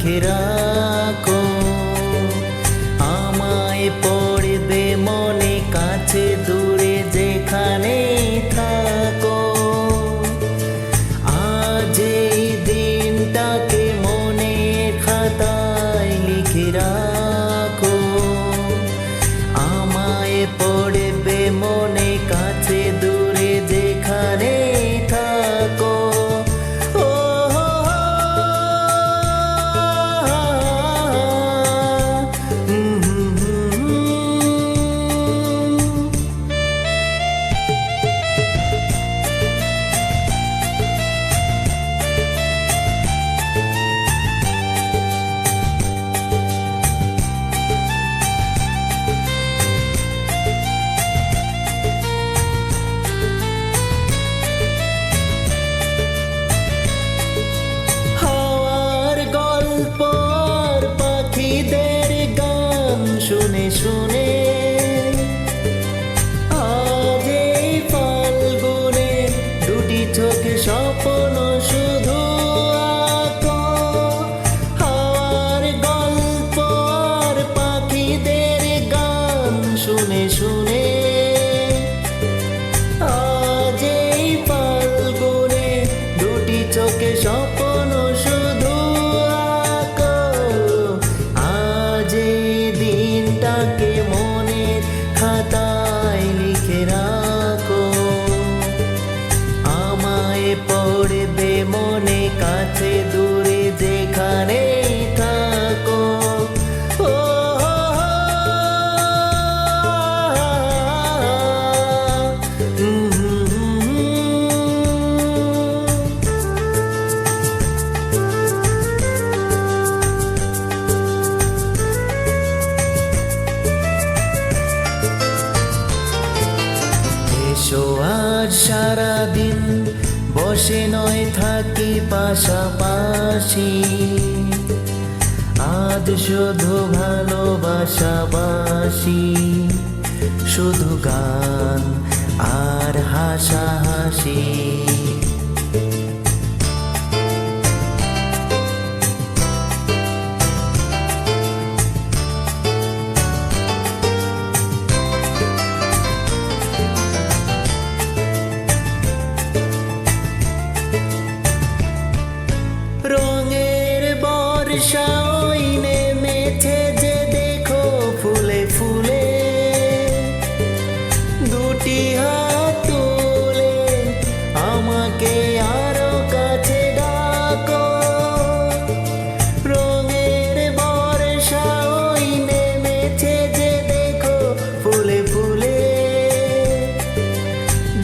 লিখে রাখো। আমায় পড়বে মনে কাছে দূরে যেখানেই থাকো। আজ এই দিনটাকে মনের খাতায় লিখে রাখো। আমায় পড়বে মনে কাছে দূরে যেখানেই থাকো। শুনে শুনে আজ এই ফাল্গুনে দুটি চোখে স্বপ্ন শুধু আঁকো। হাওয়ার গল্প আর পাখিদের গান শুনে শুনে আজ এই ফাল্গুনে দুটি চোখে স্বপ্ন শুধু আঁকো। আজ দিনটাকে মনের খাতায় লিখে রাখো। আমায় পড়বে মনে কাছে দূরে যেখানেই থাকো। এসো আজ সারাদিন বসে নয় থাকি পাশাপাশি। আজ শুধু ভালোবাসাবাসি, শুধু গান আর হাসাহাসি। রঙের বর্ষা ওই নেমেছে যে দেখো ফুলে ফুলে। দুটি হাত তুলে আমাকে আরো কাছে ডাকো। রঙের বর্ষা ওই নেমেছে যে দেখো ফুলে ফুলে।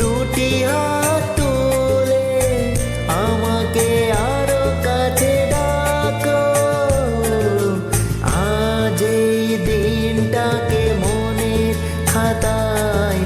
দুটি হাত তুলে আমাকে আরো কাছে ডাকো। আজ এই দিনটাকে মনের খাতায়